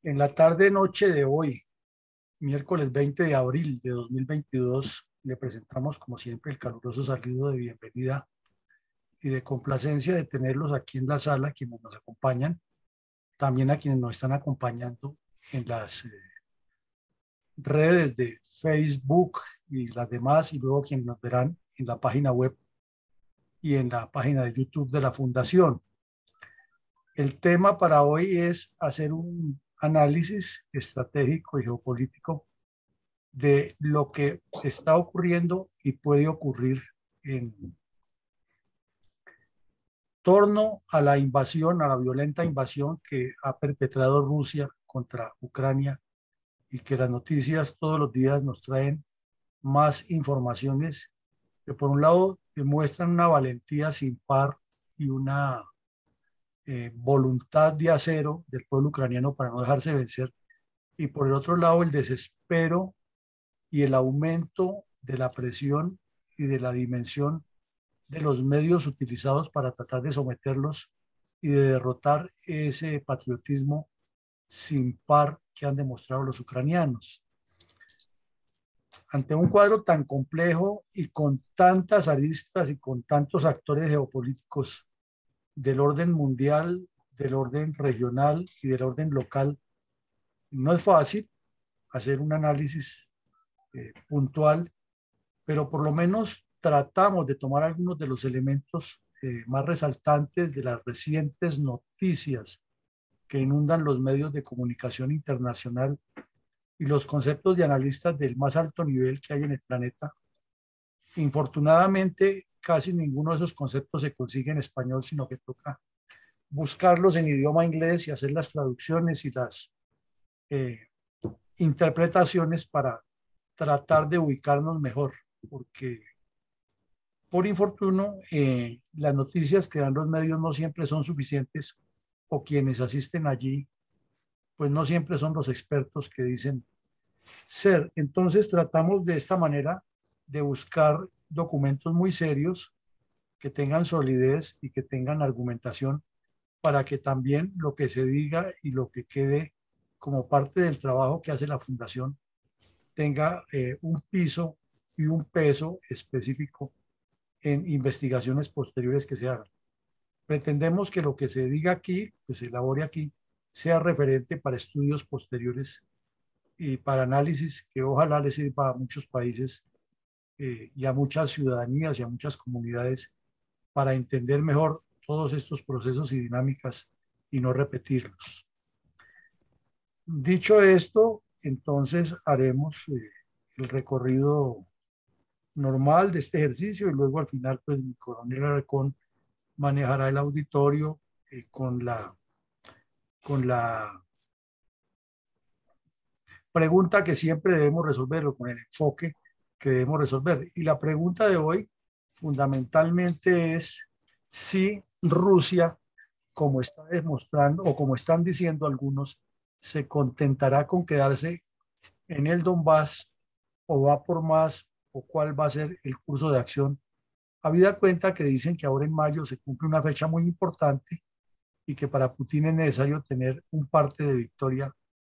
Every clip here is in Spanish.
En la tarde-noche de hoy, miércoles 20 de abril de 2022, le presentamos, como siempre, el caluroso saludo de bienvenida y de complacencia de tenerlos aquí en la sala, quienes nos acompañan, también a quienes nos están acompañando en las redes de Facebook y las demás, y luego quienes nos verán en la página web y en la página de YouTube de la Fundación. El tema para hoy es hacer un análisis estratégico y geopolítico de lo que está ocurriendo y puede ocurrir en torno a la invasión, a la violenta invasión que ha perpetrado Rusia contra Ucrania, y que las noticias todos los días nos traen más informaciones que por un lado demuestran una valentía sin par y una voluntad de acero del pueblo ucraniano para no dejarse vencer, y por el otro lado el desespero y el aumento de la presión y de la dimensión de los medios utilizados para tratar de someterlos y de derrotar ese patriotismo sin par que han demostrado los ucranianos. Ante un cuadro tan complejo y con tantas aristas y con tantos actores geopolíticos del orden mundial, del orden regional y del orden local, no es fácil hacer un análisis puntual, pero por lo menos tratamos de tomar algunos de los elementos más resaltantes de las recientes noticias que inundan los medios de comunicación internacional y los conceptos de analistas del más alto nivel que hay en el planeta. Infortunadamente, casi ninguno de esos conceptos se consigue en español, sino que toca buscarlos en idioma inglés y hacer las traducciones y las eh, interpretaciones para tratar de ubicarnos mejor, porque por infortunio, las noticias que dan los medios no siempre son suficientes, o quienes asisten allí, pues no siempre son los expertos que dicen ser. Entonces tratamos de esta manera de buscar documentos muy serios que tengan solidez y que tengan argumentación, para que también lo que se diga y lo que quede como parte del trabajo que hace la Fundación tenga un piso y un peso específico en investigaciones posteriores que se hagan. Pretendemos que lo que se diga aquí, que se elabore aquí, sea referente para estudios posteriores y para análisis que ojalá les sirva a muchos países y a muchas ciudadanías y a muchas comunidades para entender mejor todos estos procesos y dinámicas y no repetirlos. Dicho esto, entonces haremos el recorrido normal de este ejercicio, y luego al final, pues mi coronel Alarcón manejará el auditorio con la pregunta que siempre debemos resolver, o con el enfoque que debemos resolver. Y la pregunta de hoy fundamentalmente es si Rusia, como está demostrando o como están diciendo algunos, se contentará con quedarse en el Donbass, o va por más, o cuál va a ser el curso de acción, habida cuenta que dicen que ahora en mayo se cumple una fecha muy importante y que para Putin es necesario tener un parte de victoria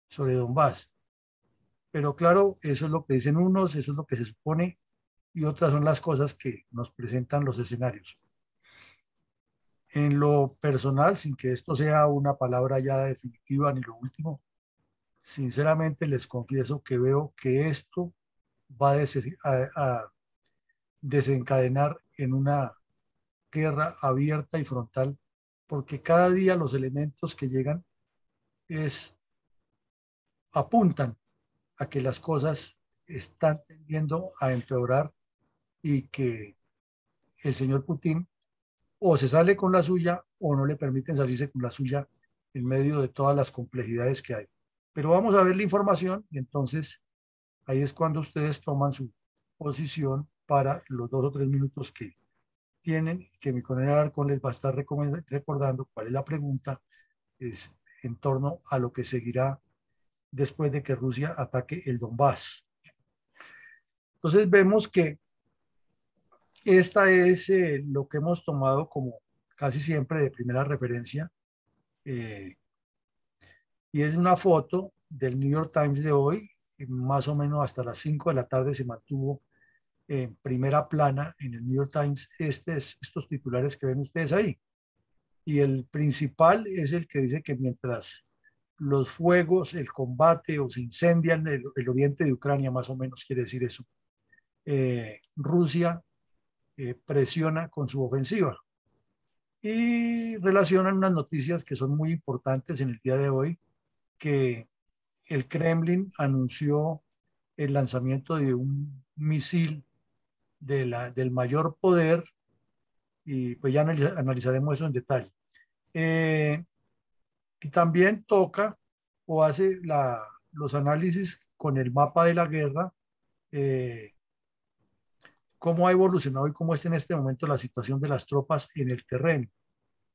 sobre Donbass. Pero claro, eso es lo que dicen unos, eso es lo que se supone, y otras son las cosas que nos presentan los escenarios. En lo personal, sin que esto sea una palabra ya definitiva ni lo último, sinceramente les confieso que veo que esto va a desencadenar en una guerra abierta y frontal, porque cada día los elementos que llegan es, apuntan a que las cosas están tendiendo a empeorar, y que el señor Putin o se sale con la suya o no le permiten salirse con la suya en medio de todas las complejidades que hay. Pero vamos a ver la información, y entonces ahí es cuando ustedes toman su posición para los 2 o 3 minutos que tienen, que mi coronel Alarcón les va a estar recordando cuál es la pregunta, es en torno a lo que seguirá después de que Rusia ataque el Donbass. Entonces vemos que esta es lo que hemos tomado como casi siempre de primera referencia, eh, Y es una foto del New York Times de hoy, más o menos hasta las 5 de la tarde se mantuvo en primera plana en el New York Times estos titulares que ven ustedes ahí. Y el principal es el que dice que mientras los fuegos, el combate o se incendian el oriente de Ucrania, más o menos quiere decir eso, Rusia presiona con su ofensiva. Y relacionan unas noticias que son muy importantes en el día de hoy, que el Kremlin anunció el lanzamiento de un misil del mayor poder, y pues ya analizaremos eso en detalle. Eh, y también toca o hace los análisis con el mapa de la guerra, eh, cómo ha evolucionado y cómo está en este momento la situación de las tropas en el terreno.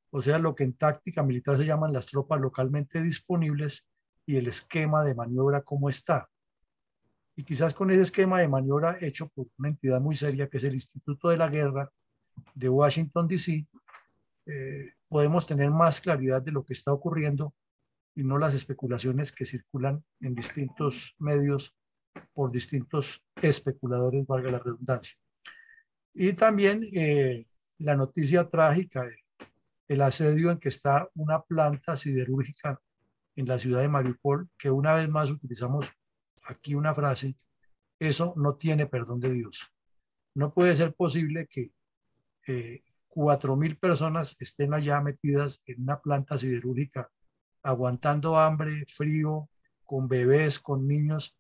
O sea, lo que en táctica militar se llaman las tropas localmente disponibles y el esquema de maniobra cómo está. Y quizás con ese esquema de maniobra hecho por una entidad muy seria que es el Instituto de la Guerra de Washington, D.C., podemos tener más claridad de lo que está ocurriendo y no las especulaciones que circulan en distintos medios por distintos especuladores, valga la redundancia. Y también la noticia trágica del asedio en que está una planta siderúrgica en la ciudad de Mariupol, que una vez más utilizamos aquí una frase: eso no tiene perdón de Dios. No puede ser posible que 4.000 personas estén allá metidas en una planta siderúrgica, aguantando hambre, frío, con bebés, con niños,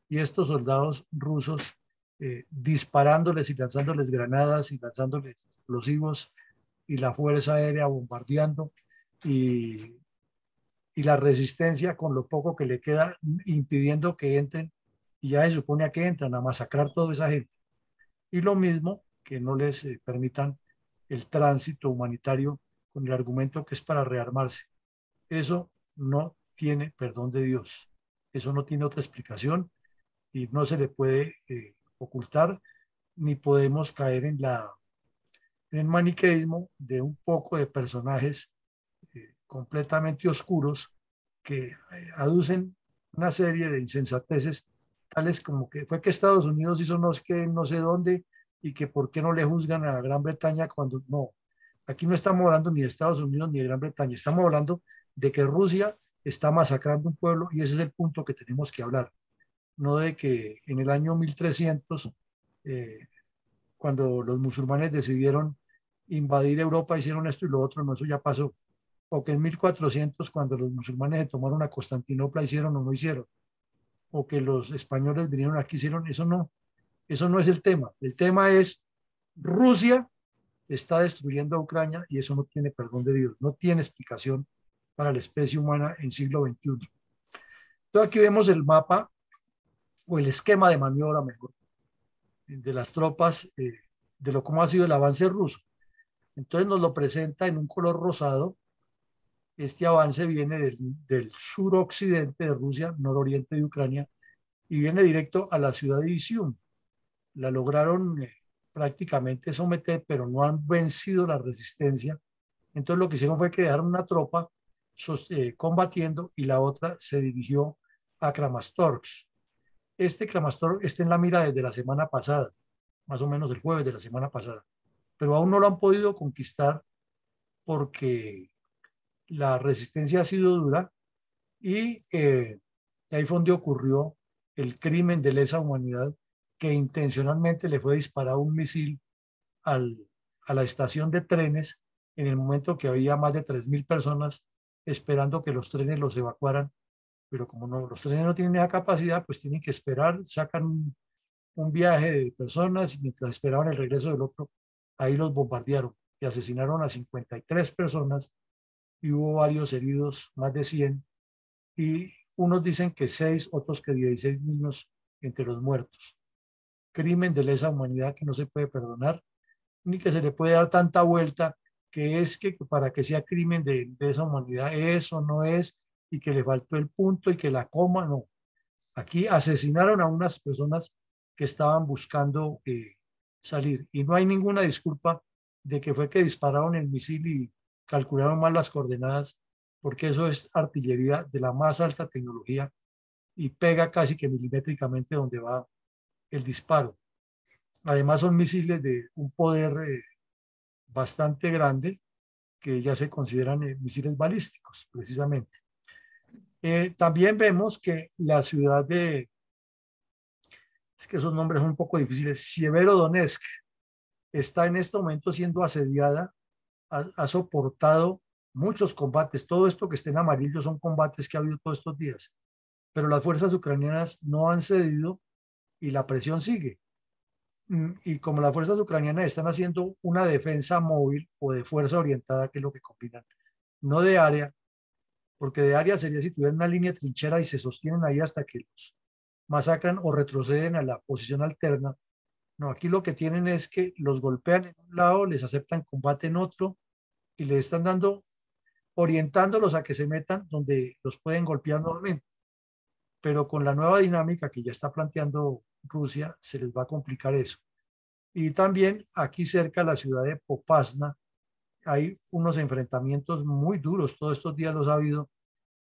y estos soldados rusos disparándoles y lanzándoles granadas y lanzándoles explosivos, y la Fuerza Aérea bombardeando, y, y la resistencia con lo poco que le queda impidiendo que entren, y ya se supone a que entran a masacrar toda esa gente. Y lo mismo, que no les permitan el tránsito humanitario con el argumento que es para rearmarse. Eso no tiene perdón de Dios. Eso no tiene otra explicación y no se le puede ocultar, ni podemos caer en el maniqueísmo de un poco de personajes completamente oscuros que aducen una serie de insensateces, tales como que fue que Estados Unidos hizo no sé dónde, y que por qué no le juzgan a Gran Bretaña cuando no. Aquí no estamos hablando ni de Estados Unidos ni de Gran Bretaña, estamos hablando de que Rusia está masacrando un pueblo, y ese es el punto que tenemos que hablar, no de que en el año 1300, eh, cuando los musulmanes decidieron invadir Europa, hicieron esto y lo otro, no, eso ya pasó. O que en 1400, cuando los musulmanes se tomaron a Constantinopla, hicieron o no hicieron. O que los españoles vinieron aquí, hicieron, eso no es el tema. El tema es Rusia está destruyendo a Ucrania, y eso no tiene perdón de Dios, no tiene explicación para la especie humana en siglo XXI. Entonces aquí vemos el mapa o el esquema de maniobra mejor de las tropas, de lo cómo ha sido el avance ruso. Entonces nos lo presenta en un color rosado. Este avance viene del suroccidente de Rusia, nororiente de Ucrania, y viene directo a la ciudad de Izium. La lograron prácticamente someter, pero no han vencido la resistencia. Entonces lo que hicieron fue que dejaron una tropa combatiendo, y la otra se dirigió a Kramatorsk. Este Kramatorsk está en la mira desde la semana pasada, más o menos el jueves de la semana pasada, pero aún no lo han podido conquistar porque la resistencia ha sido dura, y ahí fue donde ocurrió el crimen de lesa humanidad, que intencionalmente le fue disparado un misil al, a la estación de trenes en el momento que había más de 3.000 personas esperando que los trenes los evacuaran, pero como no, los trenes no tienen esa capacidad, pues tienen que esperar, sacan un viaje de personas, y mientras esperaban el regreso del otro, ahí los bombardearon y asesinaron a 53 personas, y hubo varios heridos, más de 100, y unos dicen que 6, otros que 16 niños entre los muertos. Crimen de lesa humanidad que no se puede perdonar, ni que se le puede dar tanta vuelta, que es que para que sea crimen de lesa humanidad eso no es, y que le faltó el punto y que la coma, no. Aquí asesinaron a unas personas que estaban buscando salir, y no hay ninguna disculpa de que fue que dispararon el misil y calcularon mal las coordenadas. porque eso es artillería de la más alta tecnología y pega casi que milimétricamente donde va el disparo. Además son misiles de un poder bastante grande que ya se consideran misiles balísticos, precisamente. También vemos que la ciudad de, es que esos nombres son un poco difíciles, Sieverodonetsk, está en este momento siendo asediada, ha soportado muchos combates. Todo esto que está en amarillo son combates que ha habido todos estos días, pero las fuerzas ucranianas no han cedido y la presión sigue. Y como las fuerzas ucranianas están haciendo una defensa móvil o de fuerza orientada, que es lo que combinan, no de área, porque de área sería si tuvieran una línea de trinchera y se sostienen ahí hasta que los masacran o retroceden a la posición alterna. No, aquí lo que tienen es que los golpean en un lado, les aceptan combate en otro y les están dando, orientándolos a que se metan donde los pueden golpear nuevamente. Pero con la nueva dinámica que ya está planteando Rusia, se les va a complicar eso. Y también aquí cerca de la ciudad de Popasna hay unos enfrentamientos muy duros, todos estos días los ha habido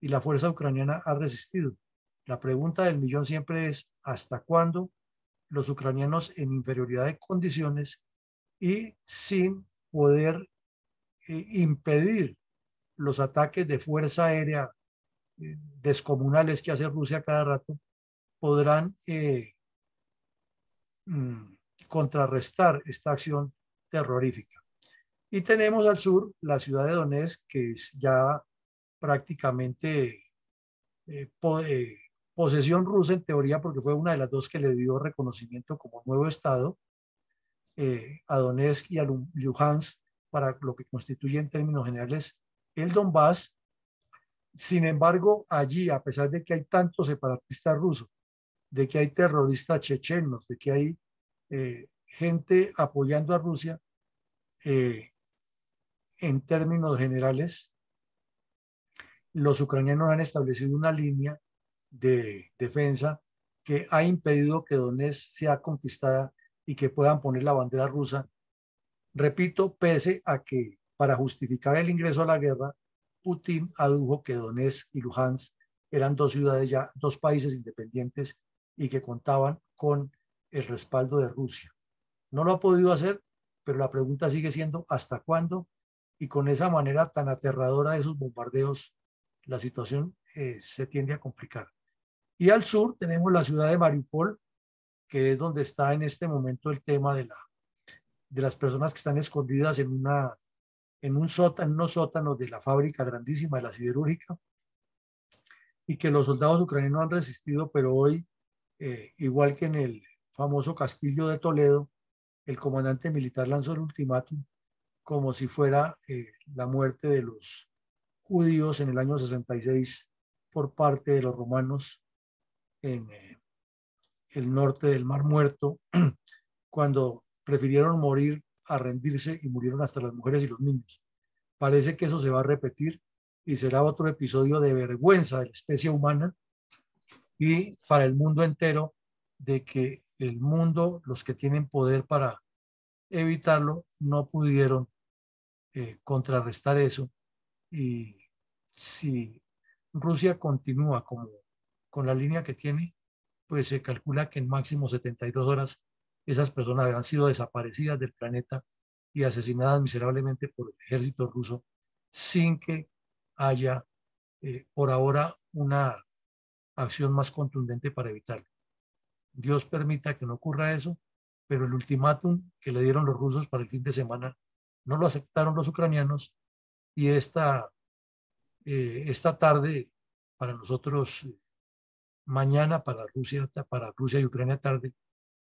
y la fuerza ucraniana ha resistido. La pregunta del millón siempre es, ¿hasta cuándo los ucranianos en inferioridad de condiciones y sin poder impedir los ataques de fuerza aérea descomunales que hace Rusia cada rato, podrán contrarrestar esta acción terrorífica? Y tenemos al sur la ciudad de Donetsk, que es ya prácticamente posesión rusa en teoría, porque fue una de las dos que le dio reconocimiento como nuevo estado, a Donetsk y a Luhansk, para lo que constituye en términos generales el Donbass. Sin embargo, allí, a pesar de que hay tantos separatistas rusos, de que hay terroristas chechenos, de que hay gente apoyando a Rusia, en términos generales, los ucranianos han establecido una línea de defensa que ha impedido que Donetsk sea conquistada y que puedan poner la bandera rusa. Repito, pese a que para justificar el ingreso a la guerra, Putin adujo que Donetsk y Luhansk eran dos ciudades ya, dos países independientes y que contaban con el respaldo de Rusia. No lo ha podido hacer, pero la pregunta sigue siendo ¿hasta cuándo? Y con esa manera tan aterradora de esos bombardeos, la situación se tiende a complicar. Y al sur tenemos la ciudad de Mariupol, que es donde está en este momento el tema de las personas que están escondidas en unos sótanos de la fábrica grandísima de la siderúrgica, y que los soldados ucranianos han resistido, pero hoy, igual que en el famoso castillo de Toledo, el comandante militar lanzó el ultimátum como si fuera la muerte de los judíos en el año 66 por parte de los romanos en el norte del Mar Muerto, cuando prefirieron morir a rendirse y murieron hasta las mujeres y los niños. Parece que eso se va a repetir y será otro episodio de vergüenza de la especie humana y para el mundo entero, de que el mundo, los que tienen poder para evitarlo, no pudieron contrarrestar eso. Y si Rusia continúa con la línea que tiene, pues se calcula que en máximo 72 horas esas personas habrán sido desaparecidas del planeta y asesinadas miserablemente por el ejército ruso sin que haya por ahora una acción más contundente para evitarlo. Dios permita que no ocurra eso, pero el ultimátum que le dieron los rusos para el fin de semana no lo aceptaron los ucranianos y esta tarde para nosotros, mañana para Rusia y Ucrania tarde,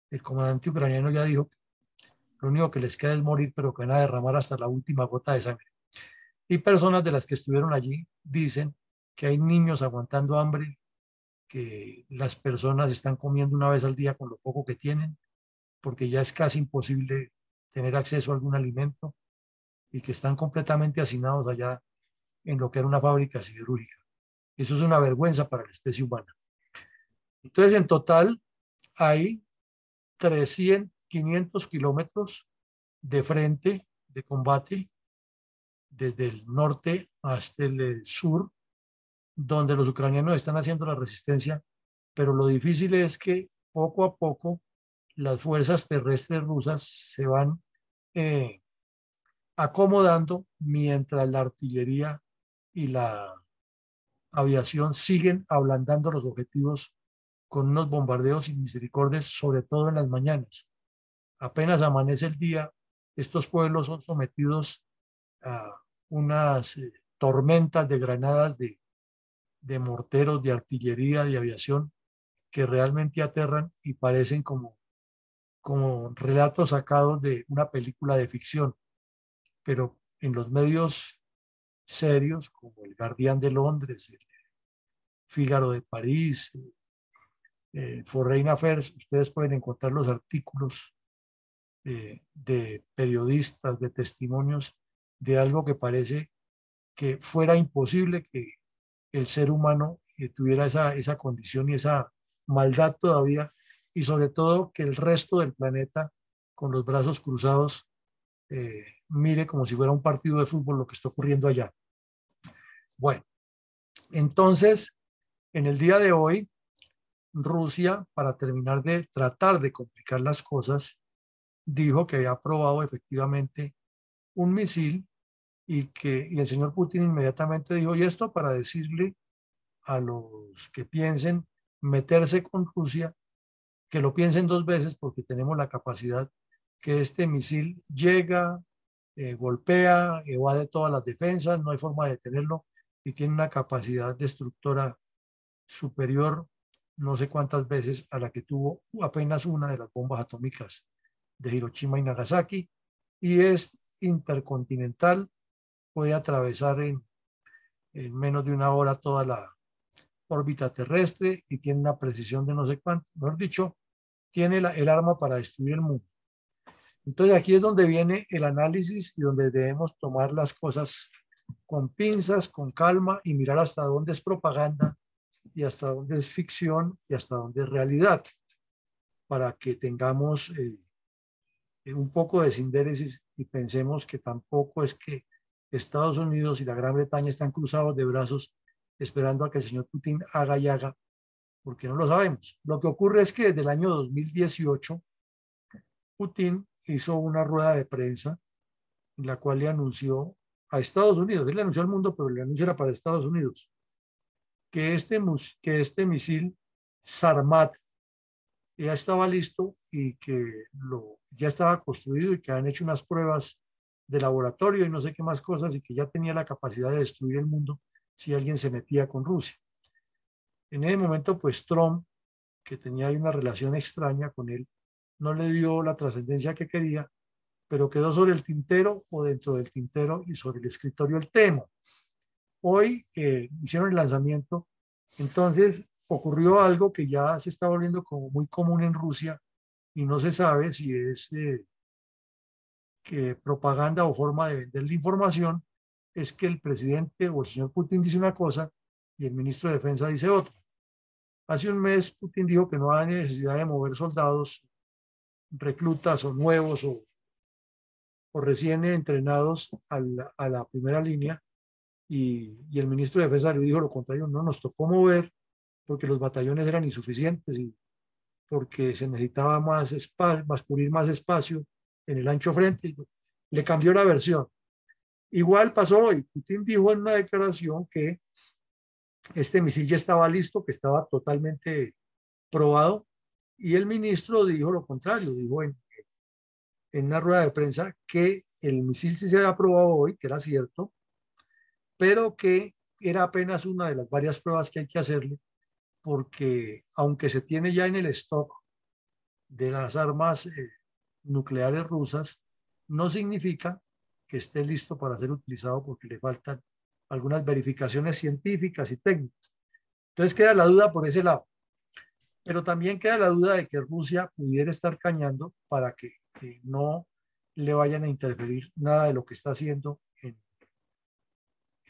el comandante ucraniano ya dijo que lo único que les queda es morir, pero que van a derramar hasta la última gota de sangre. Y personas de las que estuvieron allí dicen que hay niños aguantando hambre, que las personas están comiendo una vez al día con lo poco que tienen, porque ya es casi imposible tener acceso a algún alimento y que están completamente hacinados allá en lo que era una fábrica siderúrgica. Eso es una vergüenza para la especie humana. Entonces, en total, hay 500 kilómetros de frente de combate desde el norte hasta el sur, donde los ucranianos están haciendo la resistencia, pero lo difícil es que poco a poco las fuerzas terrestres rusas se van eh, acomodando mientras la artillería y la aviación siguen ablandando los objetivos con unos bombardeos sin misericordia, sobre todo en las mañanas. Apenas amanece el día, estos pueblos son sometidos a unas tormentas de granadas, de morteros, de artillería, de aviación, que realmente aterran y parecen como relatos sacados de una película de ficción, pero en los medios serios como el Guardián de Londres, el Fígaro de París, Foreign Affairs, ustedes pueden encontrar los artículos de periodistas, de testimonios de algo que parece que fuera imposible que el ser humano tuviera esa condición y esa maldad todavía, y sobre todo que el resto del planeta con los brazos cruzados mire como si fuera un partido de fútbol lo que está ocurriendo allá. Bueno, entonces, en el día de hoy, Rusia, para terminar de tratar de complicar las cosas, dijo que había aprobado efectivamente un misil y el señor Putin inmediatamente dijo, y esto para decirle a los que piensen meterse con Rusia, que lo piensen dos veces porque tenemos la capacidad que este misil llega, golpea, evade todas las defensas, no hay forma de detenerlo y tiene una capacidad destructora superior no sé cuántas veces a la que tuvo apenas una de las bombas atómicas de Hiroshima y Nagasaki, y es intercontinental, puede atravesar en menos de una hora toda la órbita terrestre y tiene una precisión de no sé cuánto, mejor dicho, tiene el arma para destruir el mundo. Entonces aquí es donde viene el análisis y donde debemos tomar las cosas con pinzas, con calma y mirar hasta dónde es propaganda y hasta dónde es ficción y hasta dónde es realidad, para que tengamos un poco de sindéresis y pensemos que tampoco es que Estados Unidos y la Gran Bretaña están cruzados de brazos esperando a que el señor Putin haga y haga, porque no lo sabemos. Lo que ocurre es que desde el año 2018 Putin hizo una rueda de prensa en la cual le anunció a Estados Unidos, él le anunció al mundo, pero el anuncio era para Estados Unidos, que este misil Sarmat ya estaba listo y que ya estaba construido y que han hecho unas pruebas de laboratorio y no sé qué más cosas y que ya tenía la capacidad de destruir el mundo si alguien se metía con Rusia. En ese momento, pues Trump, que tenía ahí una relación extraña con él, no le dio la trascendencia que quería, pero quedó sobre el tintero o dentro del tintero y sobre el escritorio el tema. Hoy hicieron el lanzamiento, entonces ocurrió algo que ya se está volviendo como muy común en Rusia y no se sabe si es que propaganda o forma de vender la información, es que el presidente o el señor Putin dice una cosa y el ministro de Defensa dice otra. Hace un mes Putin dijo que no hay necesidad de mover soldados, reclutas o nuevos o recién entrenados a la primera línea y el ministro de Defensa le dijo lo contrario, no, nos tocó mover porque los batallones eran insuficientes y porque se necesitaba más espacio, cubrir más espacio en el ancho frente. Le cambió la versión. Igual pasó hoy. Putin dijo en una declaración que este misil ya estaba listo, que estaba totalmente probado, y el ministro dijo lo contrario, dijo en una rueda de prensa que el misil sí se había probado hoy, que era cierto, pero que era apenas una de las varias pruebas que hay que hacerle, porque aunque se tiene ya en el stock de las armas nucleares rusas, no significa que esté listo para ser utilizado porque le faltan algunas verificaciones científicas y técnicas. Entonces queda la duda por ese lado, pero también queda la duda de que Rusia pudiera estar cañando para que no le vayan a interferir nada de lo que está haciendo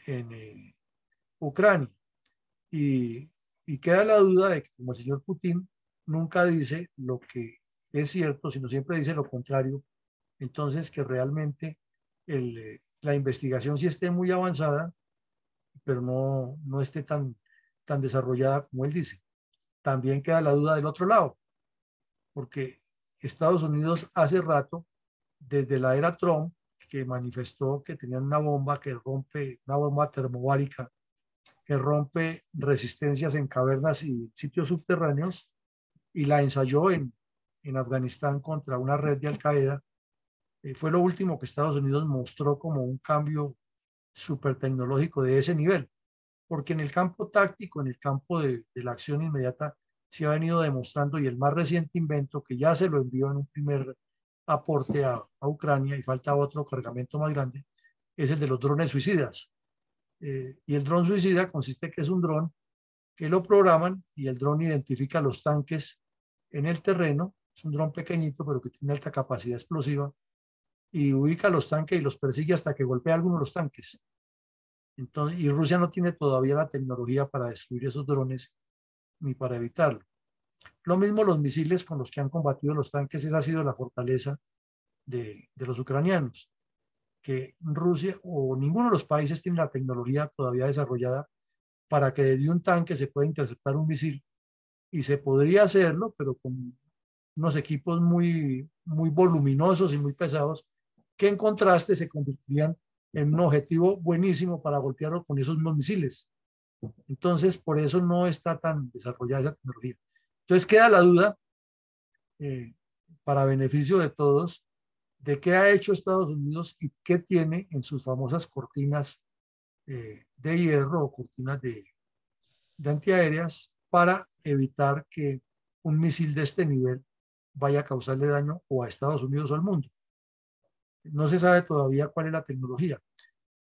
en Ucrania. Y, y queda la duda de que como el señor Putin nunca dice lo que es cierto, sino siempre dice lo contrario, entonces que realmente la investigación sí esté muy avanzada, pero no esté tan desarrollada como él dice. También queda la duda del otro lado, porque Estados Unidos hace rato, desde la era Trump, que manifestó que tenían una bomba que rompe, una bomba termobárica que rompe resistencias en cavernas y sitios subterráneos, y la ensayó en Afganistán contra una red de Al-Qaeda. Fue lo último que Estados Unidos mostró como un cambio súper tecnológico de ese nivel, porque en el campo táctico, en el campo de la acción inmediata, se ha venido demostrando, y el más reciente invento, que ya se lo envió en un primer aporte a Ucrania y falta otro cargamento más grande, es el de los drones suicidas. Y el dron suicida consiste que es un dron que lo programan y el dron identifica los tanques en el terreno. Es un dron pequeñito, pero que tiene alta capacidad explosiva, y ubica los tanques y los persigue hasta que golpea alguno de los tanques. Entonces, y Rusia no tiene todavía la tecnología para destruir esos drones ni para evitarlo. Lo mismo los misiles con los que han combatido los tanques, esa ha sido la fortaleza de los ucranianos, que Rusia o ninguno de los países tiene la tecnología todavía desarrollada para que desde un tanque se pueda interceptar un misil, y se podría hacerlo, pero con unos equipos muy voluminosos y muy pesados, que en contraste se convertirían en un objetivo buenísimo para golpearlo con esos mismos misiles. Entonces, por eso no está tan desarrollada esa tecnología. Entonces, queda la duda, eh, para beneficio de todos, de qué ha hecho Estados Unidos y qué tiene en sus famosas cortinas de hierro o cortinas de antiaéreas para evitar que un misil de este nivel vaya a causarle daño o a Estados Unidos o al mundo. No se sabe todavía cuál es la tecnología.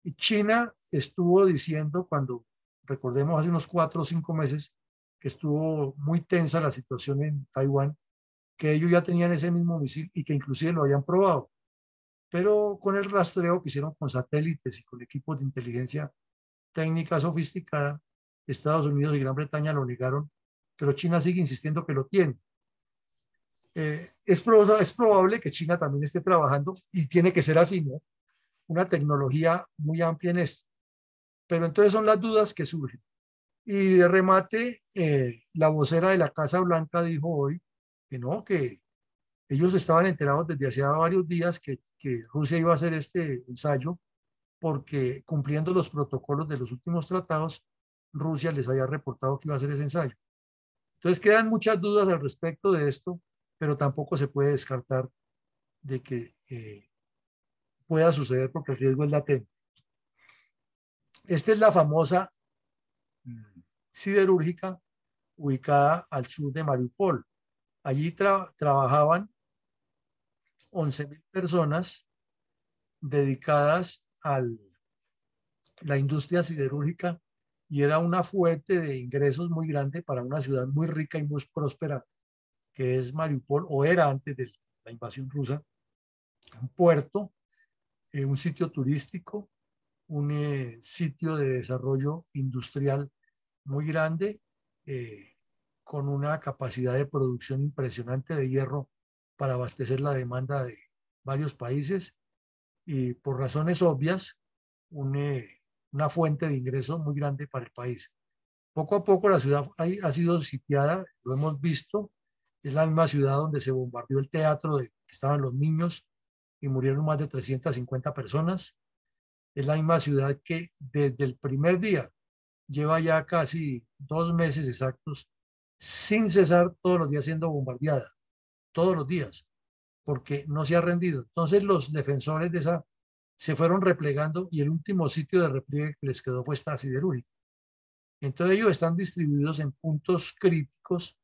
Y China estuvo diciendo, cuando recordemos hace unos 4 o 5 meses que estuvo muy tensa la situación en Taiwán, que ellos ya tenían ese mismo misil y que inclusive lo habían probado, pero con el rastreo que hicieron con satélites y con equipos de inteligencia técnica sofisticada, Estados Unidos y Gran Bretaña lo negaron, pero China sigue insistiendo que lo tiene. Es probable que China también esté trabajando, y tiene que ser así, ¿no? Una tecnología muy amplia en esto. Pero entonces son las dudas que surgen. Y de remate, la vocera de la Casa Blanca dijo hoy que no, que ellos estaban enterados desde hacía varios días que Rusia iba a hacer este ensayo, porque cumpliendo los protocolos de los últimos tratados, Rusia les había reportado que iba a hacer ese ensayo. Entonces quedan muchas dudas al respecto de esto, pero tampoco se puede descartar de que pueda suceder, porque el riesgo es latente. Esta es la famosa siderúrgica ubicada al sur de Mariupol. Allí trabajaban 11.000 personas dedicadas a la industria siderúrgica, y era una fuente de ingresos muy grande para una ciudad muy rica y muy próspera que es Mariupol, o era antes de la invasión rusa. Un puerto, un sitio turístico, un sitio de desarrollo industrial muy grande, con una capacidad de producción impresionante de hierro para abastecer la demanda de varios países, y por razones obvias, una fuente de ingresos muy grande para el país. Poco a poco la ciudad ha sido sitiada, lo hemos visto. Es la misma ciudad donde se bombardeó el teatro de que estaban los niños y murieron más de 350 personas. Es la misma ciudad que desde el primer día lleva ya casi 2 meses exactos sin cesar, todos los días siendo bombardeada, todos los días, porque no se ha rendido. Entonces los defensores de esa se fueron replegando, y el último sitio de repliegue que les quedó fue esta siderúrgica. Entonces ellos están distribuidos en puntos críticos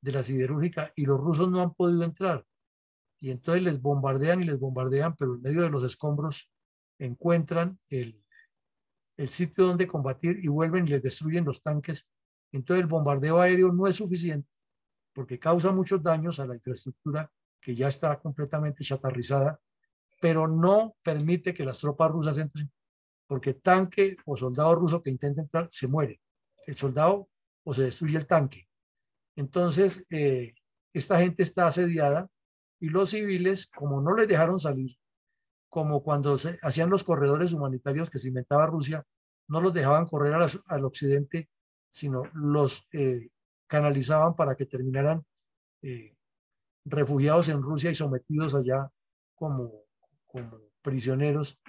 de la siderúrgica, y los rusos no han podido entrar. Y entonces les bombardean y les bombardean, pero en medio de los escombros encuentran el sitio donde combatir y vuelven y les destruyen los tanques. Entonces el bombardeo aéreo no es suficiente, porque causa muchos daños a la infraestructura que ya está completamente chatarrizada, pero no permite que las tropas rusas entren, porque tanque o soldado ruso que intente entrar se muere. El soldado, o se destruye el tanque. Entonces, esta gente está asediada, y los civiles, como no les dejaron salir, como cuando se hacían los corredores humanitarios que se inventaba Rusia, no los dejaban correr al occidente, sino los canalizaban para que terminaran eh, refugiados en Rusia y sometidos allá como, como prisioneros.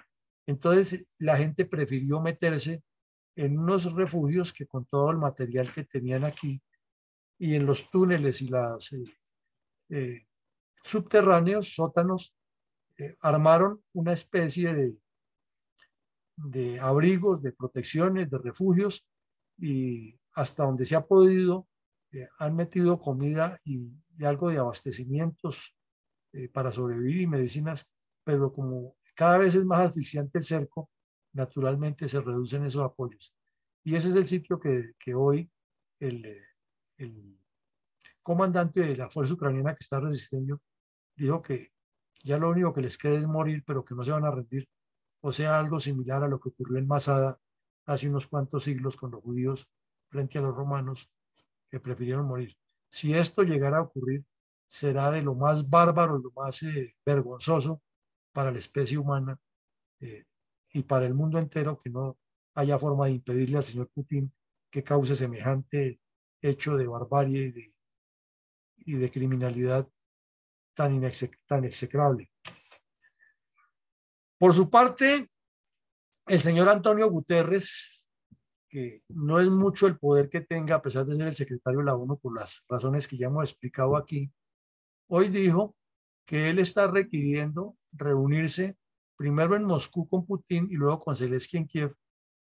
Entonces la gente prefirió meterse en unos refugios que con todo el material que tenían aquí y en los túneles y las eh, subterráneos, sótanos, armaron una especie de abrigos, de protecciones, de refugios y hasta donde se ha podido han metido comida y algo de abastecimientos para sobrevivir y medicinas, pero como cada vez es más asfixiante el cerco, naturalmente se reducen esos apoyos. Y ese es el sitio que hoy el, el comandante de la fuerza ucraniana que está resistiendo dijo que ya lo único que les queda es morir, pero que no se van a rendir, o sea, algo similar a lo que ocurrió en Masada hace unos cuantos siglos con los judíos frente a los romanos que prefirieron morir. Si esto llegara a ocurrir, será de lo más bárbaro, lo más vergonzoso para la especie humana eh, y para el mundo entero, que no haya forma de impedirle al señor Putin que cause semejante hecho de barbarie y de criminalidad tan execrable. Por su parte, el señor Antonio Guterres, que no es mucho el poder que tenga, a pesar de ser el secretario de la ONU, por las razones que ya hemos explicado aquí, hoy dijo que él está requiriendo reunirse primero en Moscú con Putin y luego con Zelensky en Kiev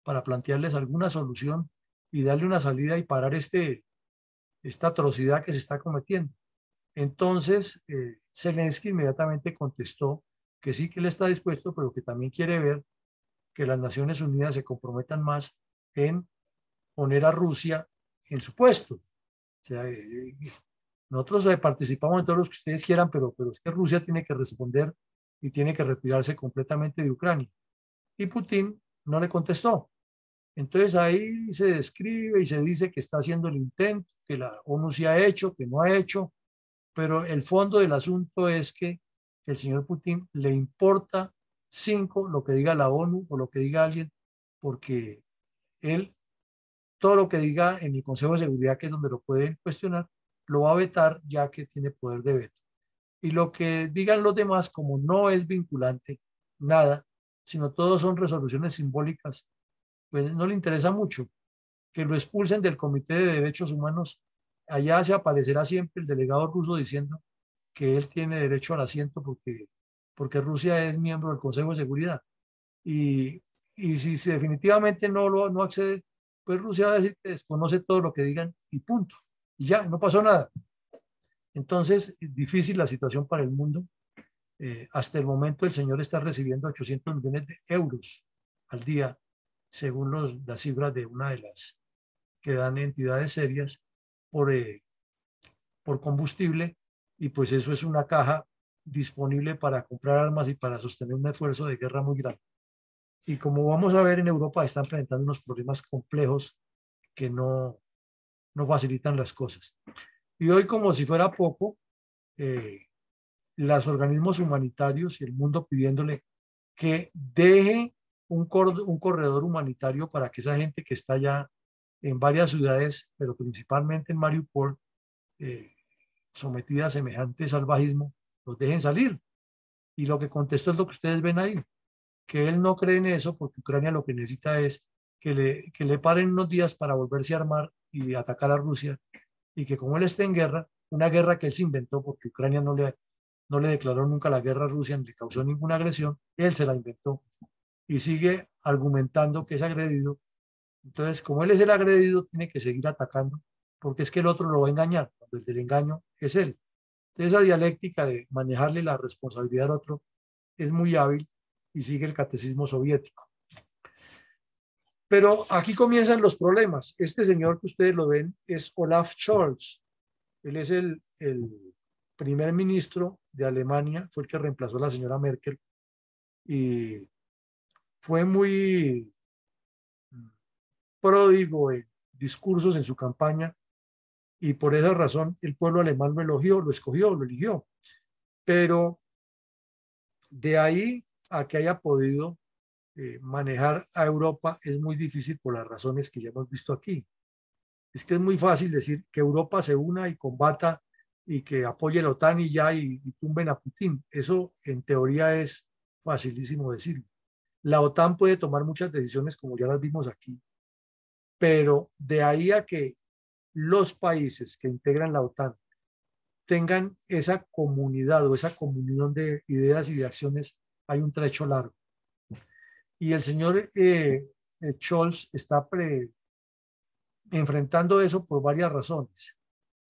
para plantearles alguna solución y darle una salida y parar esta atrocidad que se está cometiendo. Entonces, Zelensky inmediatamente contestó que sí que él está dispuesto, pero que también quiere ver que las Naciones Unidas se comprometan más en poner a Rusia en su puesto. O sea, nosotros participamos en todos los que ustedes quieran, pero es que Rusia tiene que responder y tiene que retirarse completamente de Ucrania. Y Putin no le contestó. Entonces ahí se describe y se dice que está haciendo el intento, que la ONU sí ha hecho, que no ha hecho, pero el fondo del asunto es que el señor Putin le importa cinco lo que diga la ONU o lo que diga alguien, porque él todo lo que diga en el Consejo de Seguridad, que es donde lo pueden cuestionar, lo va a vetar ya que tiene poder de veto. Y lo que digan los demás, como no es vinculante, nada, sino todos son resoluciones simbólicas, pues no le interesa mucho que lo expulsen del Comité de Derechos Humanos. Allá se aparecerá siempre el delegado ruso diciendo que él tiene derecho al asiento porque Rusia es miembro del Consejo de Seguridad. Y, y si definitivamente no accede, pues Rusia va a decir que desconoce todo lo que digan y punto. Y ya, no pasó nada. Entonces, es difícil la situación para el mundo. Hasta el momento el señor está recibiendo 800 millones de euros al día, según las cifras de una de las que dan entidades serias por, por combustible, y pues eso es una caja disponible para comprar armas y para sostener un esfuerzo de guerra muy grande. Y como vamos a ver, en Europa están presentando unos problemas complejos que no facilitan las cosas. Y hoy, como si fuera poco, eh, los organismos humanitarios y el mundo pidiéndole que deje un corredor humanitario para que esa gente que está ya en varias ciudades, pero principalmente en Mariupol, eh, sometida a semejante salvajismo, los dejen salir. Y lo que contestó es lo que ustedes ven ahí, que él no cree en eso porque Ucrania lo que necesita es que le paren unos días para volverse a armar y atacar a Rusia, y que como él está en guerra, una guerra que él se inventó porque Ucrania no le declaró nunca la guerra a Rusia ni le causó ninguna agresión, él se la inventó y sigue argumentando que es agredido. Entonces, como él es el agredido, tiene que seguir atacando porque es que el otro lo va a engañar, cuando el del engaño es él. Entonces, esa dialéctica de manejarle la responsabilidad al otro es muy hábil y sigue el catecismo soviético. Pero aquí comienzan los problemas. Este señor que ustedes lo ven es Olaf Scholz. Él es el primer ministro de Alemania, fue el que reemplazó a la señora Merkel y fue muy pródigo en discursos en su campaña, y por esa razón el pueblo alemán lo elogió, lo escogió, lo eligió. Pero de ahí a que haya podido manejar a Europa es muy difícil por las razones que ya hemos visto aquí. Es que es muy fácil decir que Europa se una y combata y que apoye la OTAN y ya y tumben a Putin. Eso en teoría es facilísimo decirlo. La OTAN puede tomar muchas decisiones como ya las vimos aquí, pero de ahí a que los países que integran la OTAN tengan esa comunidad o esa comunión de ideas y de acciones, hay un trecho largo. Y el señor Scholz está enfrentando eso por varias razones.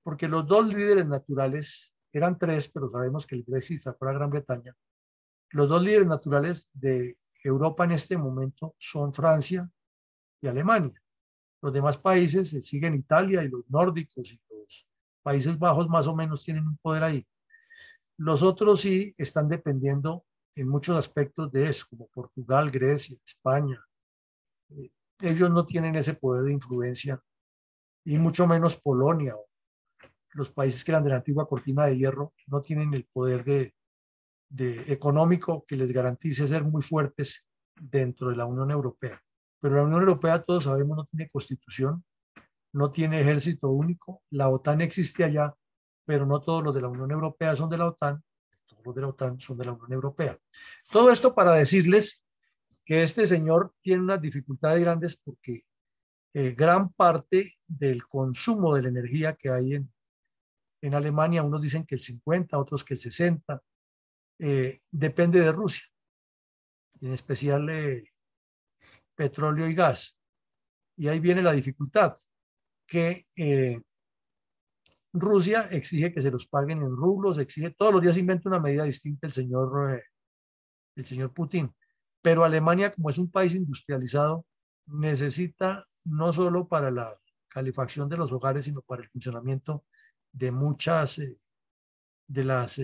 Porque los dos líderes naturales, eran tres, pero sabemos que el Brexit sacó a Gran Bretaña, los dos líderes naturales de Europa en este momento son Francia y Alemania. Los demás países siguen Italia y los nórdicos y los Países Bajos más o menos tienen un poder ahí. Los otros sí están dependiendo en muchos aspectos de eso, como Portugal, Grecia, España. Ellos no tienen ese poder de influencia y mucho menos Polonia. Los países que eran de la antigua cortina de hierro no tienen el poder de económico que les garantice ser muy fuertes dentro de la Unión Europea. Pero la Unión Europea, todos sabemos, no tiene constitución, no tiene ejército único. La OTAN existe allá, pero no todos los de la Unión Europea son de la OTAN, todos los de la OTAN son de la Unión Europea. Todo esto para decirles que este señor tiene unas dificultades grandes porque gran parte del consumo de la energía que hay en Alemania, unos dicen que el 50, otros que el 60, depende de Rusia, en especial petróleo y gas. Y ahí viene la dificultad, que Rusia exige que se los paguen en rublos, exige, todos los días inventa una medida distinta el señor Putin. Pero Alemania, como es un país industrializado, necesita no solo para la calefacción de los hogares, sino para el funcionamiento de muchas de las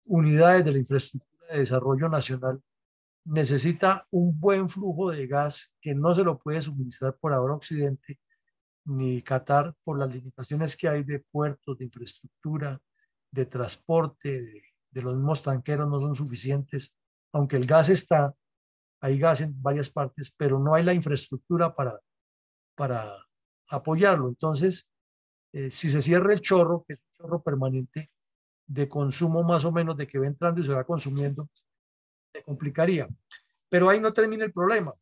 unidades de la infraestructura de desarrollo nacional, necesita un buen flujo de gas que no se lo puede suministrar por ahora Occidente ni Qatar por las limitaciones que hay de puertos, de infraestructura, de transporte, de los mismos tanqueros no son suficientes, aunque el gas está, hay gas en varias partes, pero no hay la infraestructura para apoyarlo. Entonces, si se cierra el chorro, que es un chorro permanente de consumo más o menos de que va entrando y se va consumiendo, se complicaría. Pero ahí no termina el problema.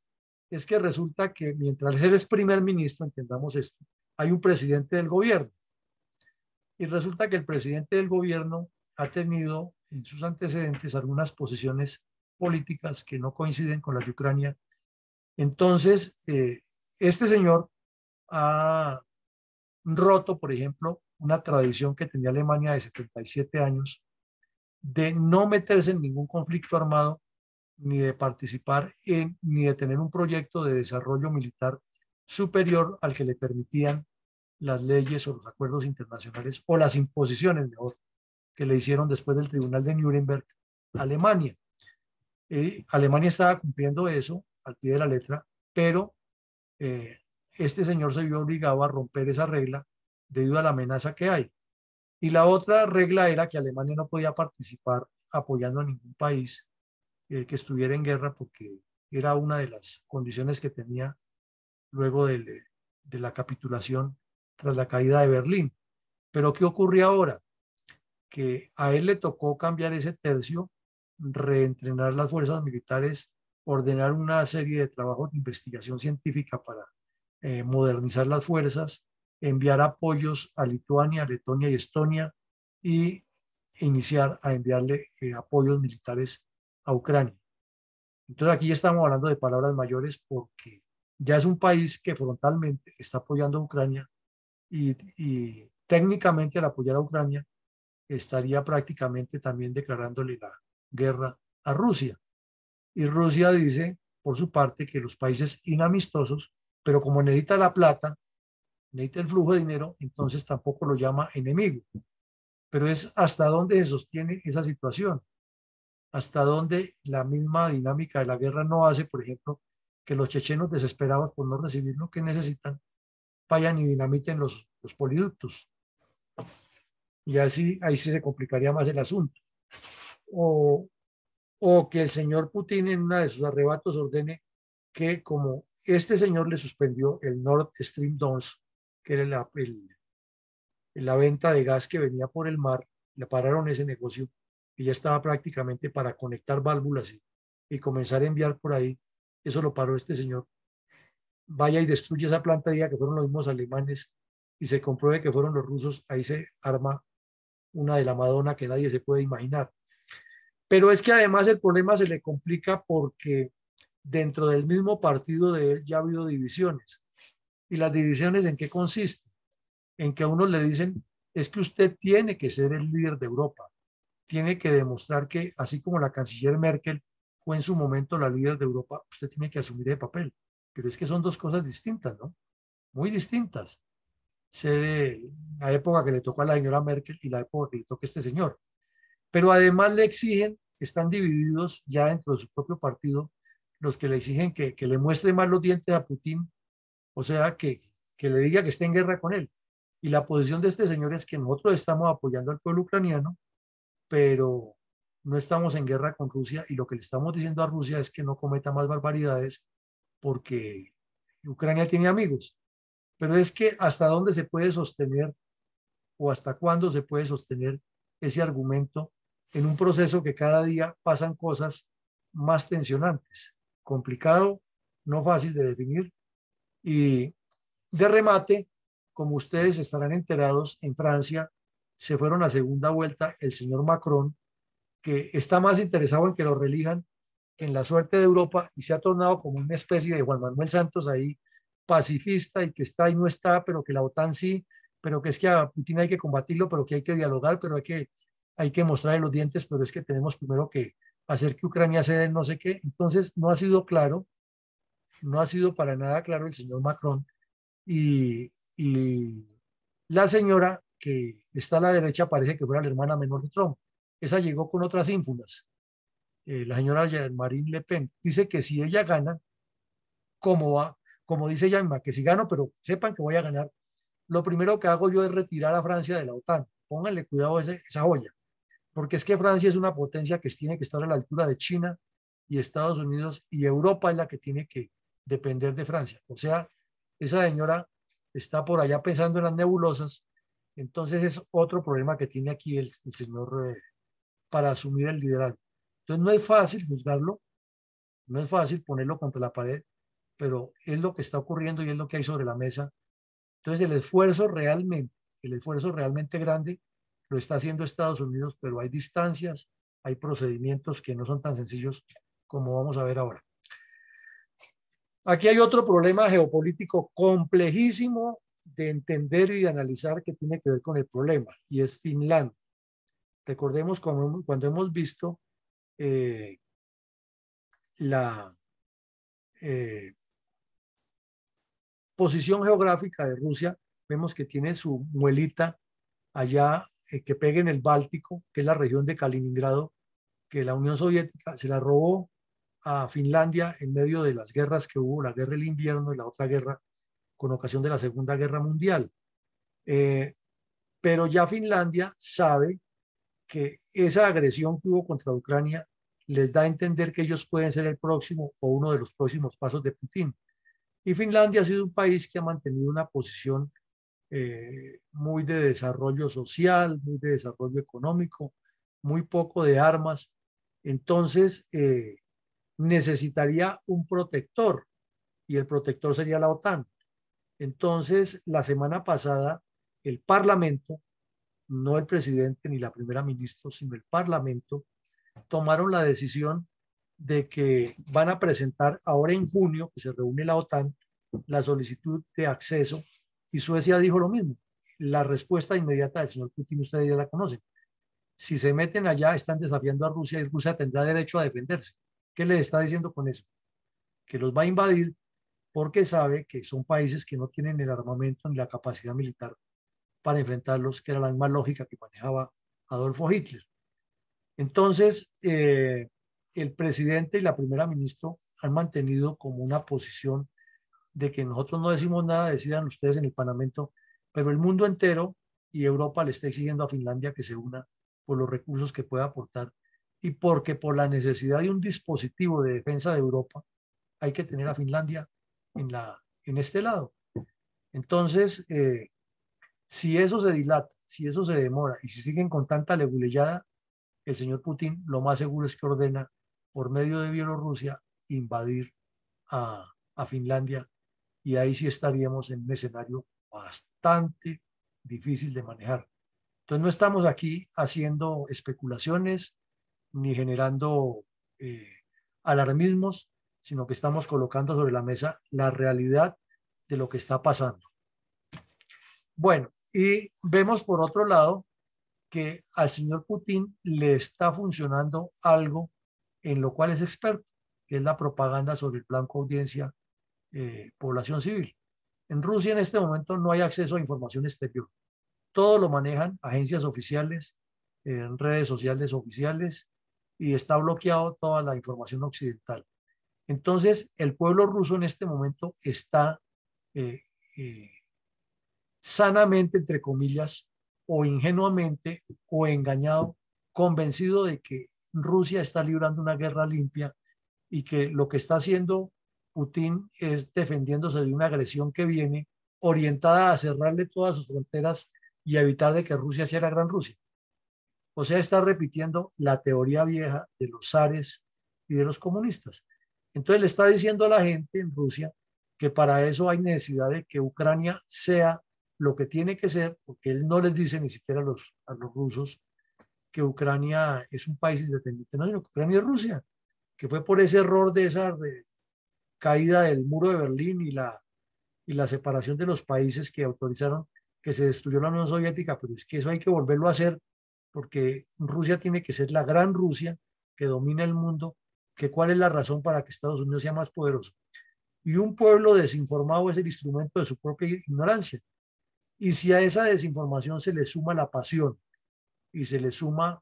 Es que resulta que mientras él es primer ministro, entendamos esto, hay un presidente del gobierno. Y resulta que el presidente del gobierno ha tenido en sus antecedentes algunas posiciones políticas que no coinciden con las de Ucrania. Entonces, este señor ha roto, por ejemplo, una tradición que tenía Alemania de 77 años de no meterse en ningún conflicto armado, ni de participar en, ni de tener un proyecto de desarrollo militar superior al que le permitían las leyes o los acuerdos internacionales o las imposiciones, mejor, que le hicieron después del Tribunal de Nuremberg a Alemania. Alemania estaba cumpliendo eso al pie de la letra, pero este señor se vio obligado a romper esa regla debido a la amenaza que hay. Y la otra regla era que Alemania no podía participar apoyando a ningún país que estuviera en guerra porque era una de las condiciones que tenía luego de la capitulación tras la caída de Berlín. Pero ¿qué ocurre ahora? Que a él le tocó cambiar ese tercio, reentrenar las fuerzas militares, ordenar una serie de trabajos de investigación científica para modernizar las fuerzas, enviar apoyos a Lituania, Letonia y Estonia y iniciar a enviarle apoyos militares a Ucrania. Entonces aquí estamos hablando de palabras mayores porque ya es un país que frontalmente está apoyando a Ucrania y técnicamente al apoyar a Ucrania estaría prácticamente también declarándole la guerra a Rusia. Y Rusia dice, por su parte, que los países inamistosos, pero como necesita la plata, necesita el flujo de dinero, entonces tampoco lo llama enemigo. Pero es hasta dónde se sostiene esa situación, hasta dónde la misma dinámica de la guerra no hace, por ejemplo, que los chechenos desesperados por no recibir lo que necesitan, vayan y dinamiten los poliductos. Y así, ahí sí se complicaría más el asunto. O o que el señor Putin en una de sus arrebatos ordene que como este señor le suspendió el Nord Stream 2, que era la venta de gas que venía por el mar, le pararon ese negocio y ya estaba prácticamente para conectar válvulas y comenzar a enviar por ahí. Eso lo paró este señor. Vaya y destruye esa planta, diga que fueron los mismos alemanes y se compruebe que fueron los rusos, ahí se arma una de la Madonna que nadie se puede imaginar. Pero es que además el problema se le complica porque dentro del mismo partido de él ya ha habido divisiones. ¿Y las divisiones en qué consisten? En que a unos le dicen, es que usted tiene que ser el líder de Europa, tiene que demostrar que, así como la canciller Merkel fue en su momento la líder de Europa, usted tiene que asumir el papel. Pero es que son dos cosas distintas, ¿no? Muy distintas. Ser la época que le tocó a la señora Merkel y la época que le toca a este señor. Pero además le exigen, están divididos ya dentro de su propio partido, los que le exigen que le muestre más los dientes a Putin, o sea, que le diga que esté en guerra con él. Y la posición de este señor es que nosotros estamos apoyando al pueblo ucraniano, pero no estamos en guerra con Rusia y lo que le estamos diciendo a Rusia es que no cometa más barbaridades porque Ucrania tiene amigos. Pero es que hasta dónde se puede sostener o hasta cuándo se puede sostener ese argumento en un proceso que cada día pasan cosas más tensionantes, complicado, no fácil de definir. Y de remate, como ustedes estarán enterados, en Francia se fueron a segunda vuelta el señor Macron, que está más interesado en que lo reelijan que en la suerte de Europa y se ha tornado como una especie de Juan Manuel Santos ahí, pacifista y que está y no está, pero que la OTAN sí, pero que es que a Putin hay que combatirlo, pero que hay que dialogar, pero hay que mostrarle los dientes, pero es que tenemos primero que hacer que Ucrania ceda en no sé qué. Entonces no ha sido claro, no ha sido para nada claro el señor Macron y la señora que está a la derecha parece que fuera la hermana menor de Trump. Esa llegó con otras ínfulas. La señora Marine Le Pen dice que si ella gana, ¿cómo va? Como dice ella misma, que si gano, pero sepan que voy a ganar, lo primero que hago yo es retirar a Francia de la OTAN. Pónganle cuidado a esa joya, porque es que Francia es una potencia que tiene que estar a la altura de China y Estados Unidos y Europa es la que tiene que depender de Francia. O sea, esa señora está por allá pensando en las nebulosas, entonces es otro problema que tiene aquí el señor para asumir el liderazgo. Entonces no es fácil juzgarlo, no es fácil ponerlo contra la pared, pero es lo que está ocurriendo y es lo que hay sobre la mesa. Entonces el esfuerzo realmente grande lo está haciendo Estados Unidos, pero hay distancias, hay procedimientos que no son tan sencillos como vamos a ver ahora. Aquí hay otro problema geopolítico complejísimo de entender y de analizar que tiene que ver con el problema, y es Finlandia. Recordemos cuando hemos visto eh, la posición geográfica de Rusia, vemos que tiene su muelita allá que pega en el Báltico, que es la región de Kaliningrado, que la Unión Soviética se la robó a Finlandia en medio de las guerras que hubo, la guerra del invierno y la otra guerra con ocasión de la Segunda Guerra Mundial. Eh, pero ya Finlandia sabe que esa agresión que hubo contra Ucrania les da a entender que ellos pueden ser el próximo o uno de los próximos pasos de Putin. Y Finlandia ha sido un país que ha mantenido una posición muy de desarrollo social, muy de desarrollo económico, muy poco de armas. Entonces, necesitaría un protector y el protector sería la OTAN. Entonces, la semana pasada, el Parlamento, no el presidente ni la primera ministra, sino el Parlamento, tomaron la decisión de que van a presentar ahora en junio, que se reúne la OTAN, la solicitud de acceso y Suecia dijo lo mismo. La respuesta inmediata del señor Putin, ustedes ya la conocen. Si se meten allá, están desafiando a Rusia y Rusia tendrá derecho a defenderse. ¿Qué le está diciendo con eso? Que los va a invadir porque sabe que son países que no tienen el armamento ni la capacidad militar para enfrentarlos, que era la misma lógica que manejaba Adolfo Hitler. Entonces, el presidente y la primera ministra han mantenido como una posición de que nosotros no decimos nada, decidan ustedes en el Parlamento, pero el mundo entero y Europa le está exigiendo a Finlandia que se una por los recursos que pueda aportar y porque por la necesidad de un dispositivo de defensa de Europa hay que tener a Finlandia en este lado. Entonces, si eso se dilata, si eso se demora y si siguen con tanta leguleyada, el señor Putin lo más seguro es que ordena por medio de Bielorrusia invadir a Finlandia, y ahí sí estaríamos en un escenario bastante difícil de manejar. Entonces no estamos aquí haciendo especulaciones ni generando eh, alarmismos, sino que estamos colocando sobre la mesa la realidad de lo que está pasando. Bueno, y vemos por otro lado que al señor Putin le está funcionando algo en lo cual es experto, que es la propaganda sobre el plan Audiencia población civil. En Rusia en este momento no hay acceso a información exterior. Todo lo manejan agencias oficiales, en redes sociales oficiales, y está bloqueado toda la información occidental. Entonces, el pueblo ruso en este momento está eh, eh, sanamente, entre comillas, o ingenuamente, o engañado, convencido de que Rusia está librando una guerra limpia y que lo que está haciendo Putin es defendiéndose de una agresión que viene orientada a cerrarle todas sus fronteras y a evitar de que Rusia sea la gran Rusia. O sea, está repitiendo la teoría vieja de los zares y de los comunistas. Entonces le está diciendo a la gente en Rusia que para eso hay necesidad de que Ucrania sea lo que tiene que ser, porque él no les dice ni siquiera a los rusos que Ucrania es un país independiente, no, sino que Ucrania es Rusia, que fue por ese error de esa caída del muro de Berlín y la separación de los países que autorizaron que se destruyó la Unión Soviética, pero es que eso hay que volverlo a hacer porque Rusia tiene que ser la gran Rusia que domina el mundo, que cuál es la razón para que Estados Unidos sea más poderoso. Y un pueblo desinformado es el instrumento de su propia ignorancia. Y si a esa desinformación se le suma la pasión y se le suma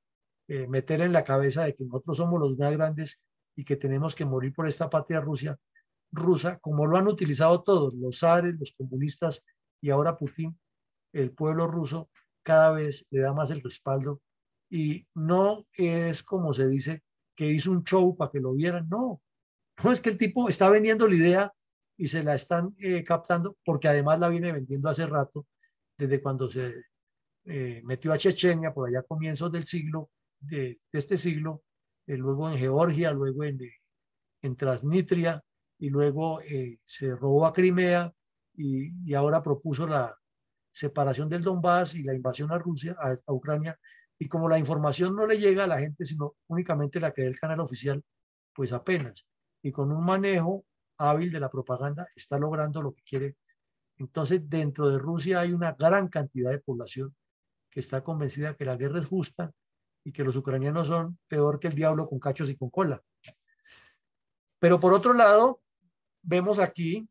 meter en la cabeza de que nosotros somos los más grandes y que tenemos que morir por esta patria rusa, como lo han utilizado todos, los zares, los comunistas y ahora Putin, el pueblo ruso cada vez le da más el respaldo y no es como se dice que hizo un show para que lo vieran, no, no es que el tipo está vendiendo la idea y se la están captando porque además la viene vendiendo hace rato, desde cuando se metió a Chechenia por allá a comienzos del siglo, de este siglo, luego en Georgia, luego en Transnistria y luego se robó a Crimea y ahora propuso la separación del Donbass y la invasión a Rusia, a Ucrania. Y como la información no le llega a la gente, sino únicamente la que da el canal oficial, pues apenas. Y con un manejo hábil de la propaganda está logrando lo que quiere. Entonces, dentro de Rusia hay una gran cantidad de población que está convencida que la guerra es justa y que los ucranianos son peor que el diablo con cachos y con cola. Pero por otro lado, vemos aquí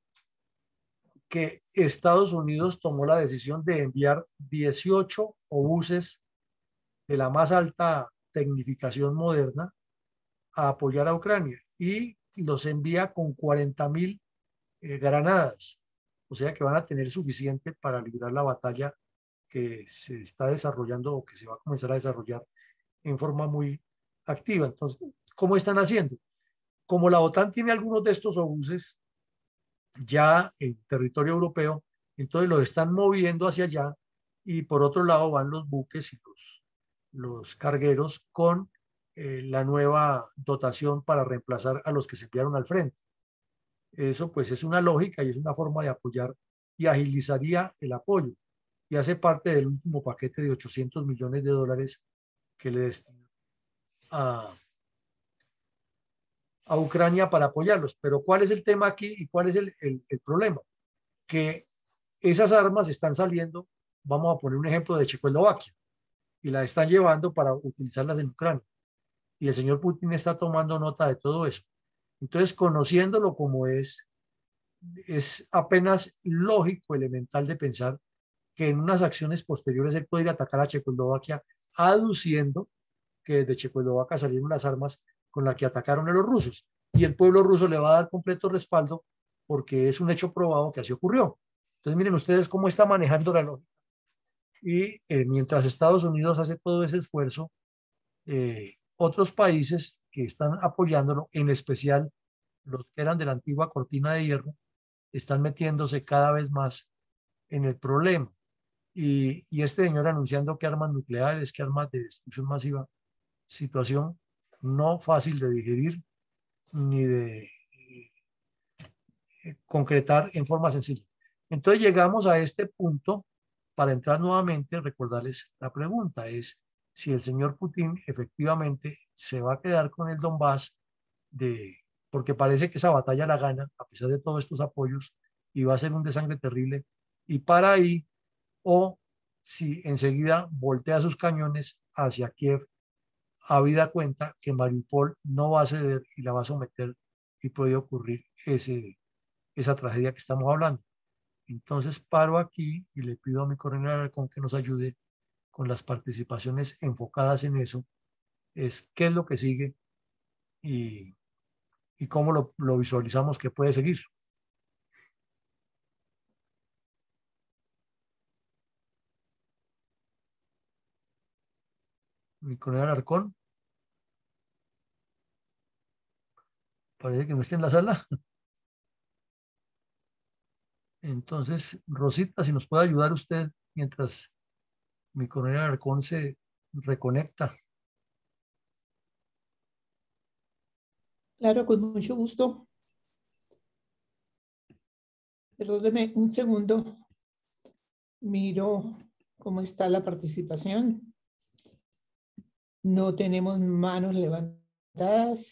que Estados Unidos tomó la decisión de enviar 18 obuses de la más alta tecnificación moderna a apoyar a Ucrania y los envía con 40.000 granadas. O sea que van a tener suficiente para librar la batalla que se está desarrollando o que se va a comenzar a desarrollar en forma muy activa. Entonces, ¿cómo están haciendo? Como la OTAN tiene algunos de estos obuses ya en territorio europeo, entonces los están moviendo hacia allá y por otro lado van los buques y los cargueros con la nueva dotación para reemplazar a los que se enviaron al frente. Eso pues es una lógica y es una forma de apoyar y agilizaría el apoyo y hace parte del último paquete de 800 millones de dólares que le destinó a, a Ucrania para apoyarlos. Pero ¿cuál es el tema aquí y cuál es el problema? Que esas armas están saliendo, vamos a poner un ejemplo de Checoslovaquia, y las están llevando para utilizarlas en Ucrania. Y el señor Putin está tomando nota de todo eso. Entonces, conociéndolo como es apenas lógico, elemental de pensar que en unas acciones posteriores él puede ir a atacar a Checoslovaquia, aduciendo que desde Checoslovaquia salieron las armas con las que atacaron a los rusos. Y el pueblo ruso le va a dar completo respaldo porque es un hecho probado que así ocurrió. Entonces, miren ustedes cómo está manejando la lógica. Y mientras Estados Unidos hace todo ese esfuerzo, otros países que están apoyándolo, en especial los que eran de la antigua cortina de hierro, están metiéndose cada vez más en el problema. Y este señor anunciando que armas nucleares, que armas de destrucción masiva, situación no fácil de digerir ni de concretar en forma sencilla. Entonces llegamos a este punto para entrar nuevamente, recordarles la pregunta, es si el señor Putin efectivamente se va a quedar con el Donbass, porque parece que esa batalla la gana, a pesar de todos estos apoyos, y va a ser un desangre terrible, y para ahí, o si enseguida voltea sus cañones hacia Kiev, habida cuenta que Mariupol no va a ceder y la va a someter, y puede ocurrir esa tragedia que estamos hablando. Entonces paro aquí y le pido a mi coronel Alarcón que nos ayude con las participaciones enfocadas en eso, es qué es lo que sigue y, y cómo lo visualizamos que puede seguir. Mi coronel Alarcón, parece que no está en la sala. Entonces, Rosita, si nos puede ayudar usted mientras mi coronel Alarcón se reconecta. Claro, con mucho gusto. Perdóneme un segundo. Miro cómo está la participación. No tenemos manos levantadas.